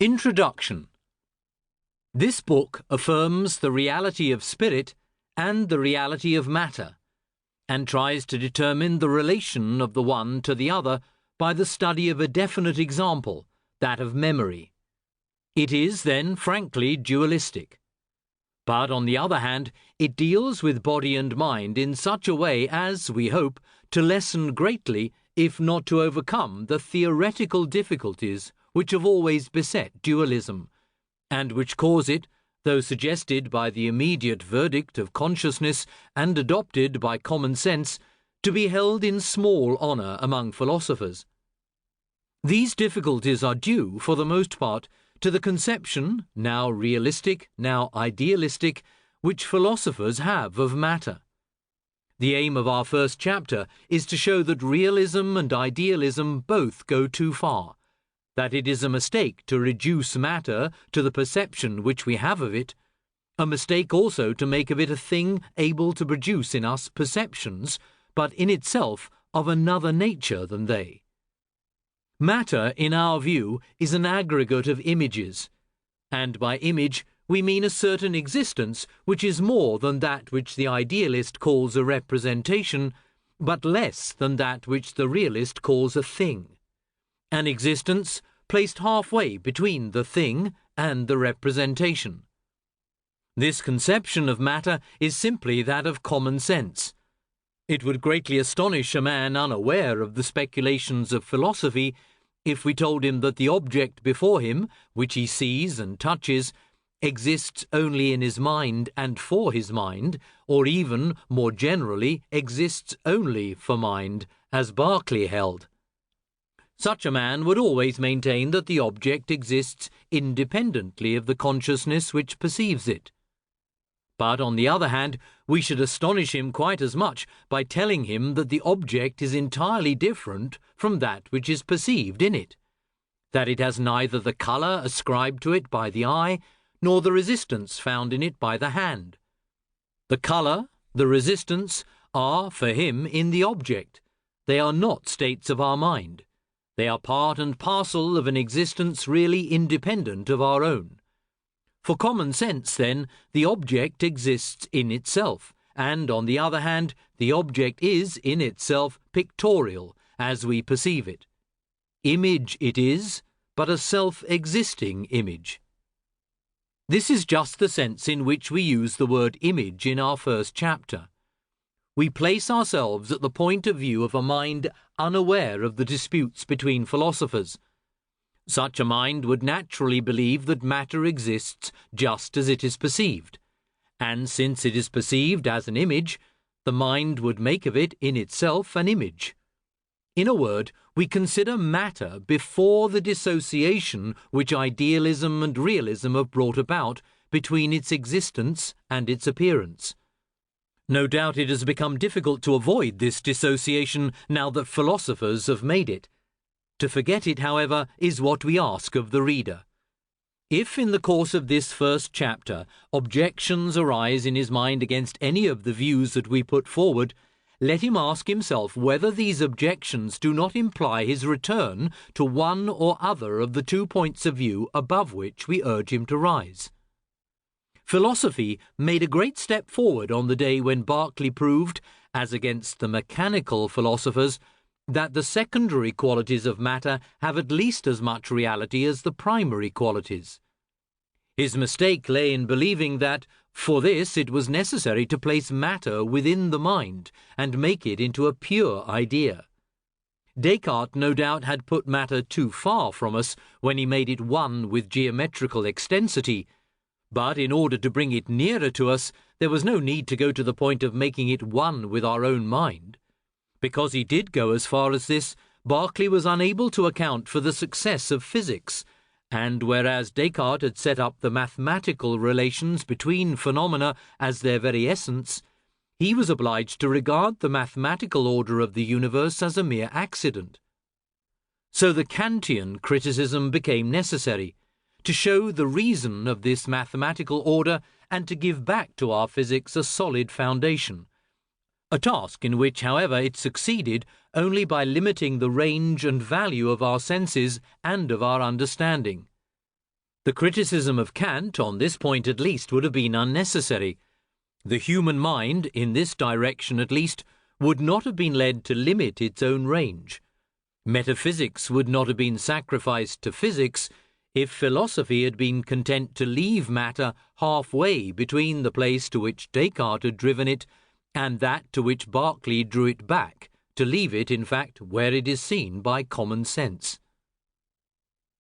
Introduction. This book affirms the reality of spirit and the reality of matter, and tries to determine the relation of the one to the other by the study of a definite example, that of memory. It is, then, frankly dualistic. But, on the other hand, it deals with body and mind in such a way as, we hope, to lessen greatly, if not to overcome, the theoretical difficulties which have always beset dualism, and which cause it, though suggested by the immediate verdict of consciousness and adopted by common sense, to be held in small honour among philosophers. These difficulties are due, for the most part, to the conception, now realistic, now idealistic, which philosophers have of matter. The aim of our first chapter is to show that realism and idealism both go too far, that it is a mistake to reduce matter to the perception which we have of it, a mistake also to make of it a thing able to produce in us perceptions, but in itself of another nature than they. Matter, in our view, is an aggregate of images, and by image we mean a certain existence which is more than that which the idealist calls a representation, but less than that which the realist calls a thing. An existence placed halfway between the thing and the representation. This conception of matter is simply that of common sense. It would greatly astonish a man unaware of the speculations of philosophy if we told him that the object before him, which he sees and touches, exists only in his mind and for his mind, or even, more generally, exists only for mind, as Berkeley held. Such a man would always maintain that the object exists independently of the consciousness which perceives it. But, on the other hand, we should astonish him quite as much by telling him that the object is entirely different from that which is perceived in it, that it has neither the colour ascribed to it by the eye, nor the resistance found in it by the hand. The colour, the resistance, are, for him, in the object. They are not states of our mind. They are part and parcel of an existence really independent of our own. For common sense, then, the object exists in itself, and, on the other hand, the object is, in itself, pictorial, as we perceive it. Image it is, but a self-existing image. This is just the sense in which we use the word image in our first chapter. We place ourselves at the point of view of a mind unaware of the disputes between philosophers. Such a mind would naturally believe that matter exists just as it is perceived, and since it is perceived as an image, the mind would make of it in itself an image. In a word, we consider matter before the dissociation which idealism and realism have brought about between its existence and its appearance. No doubt it has become difficult to avoid this dissociation now that philosophers have made it. To forget it, however, is what we ask of the reader. If in the course of this first chapter objections arise in his mind against any of the views that we put forward, let him ask himself whether these objections do not imply his return to one or other of the 2 points of view above which we urge him to rise. Philosophy made a great step forward on the day when Berkeley proved, as against the mechanical philosophers, that the secondary qualities of matter have at least as much reality as the primary qualities. His mistake lay in believing that, for this, it was necessary to place matter within the mind and make it into a pure idea. Descartes no doubt had put matter too far from us when he made it one with geometrical extensity, but in order to bring it nearer to us, there was no need to go to the point of making it one with our own mind. Because he did go as far as this, Berkeley was unable to account for the success of physics, and whereas Descartes had set up the mathematical relations between phenomena as their very essence, he was obliged to regard the mathematical order of the universe as a mere accident. So the Kantian criticism became necessary, to show the reason of this mathematical order and to give back to our physics a solid foundation. A task in which, however, it succeeded only by limiting the range and value of our senses and of our understanding. The criticism of Kant on this point at least would have been unnecessary. The human mind, in this direction at least, would not have been led to limit its own range. Metaphysics would not have been sacrificed to physics if philosophy had been content to leave matter halfway between the place to which Descartes had driven it and that to which Berkeley drew it back, to leave it, in fact, where it is seen by common sense.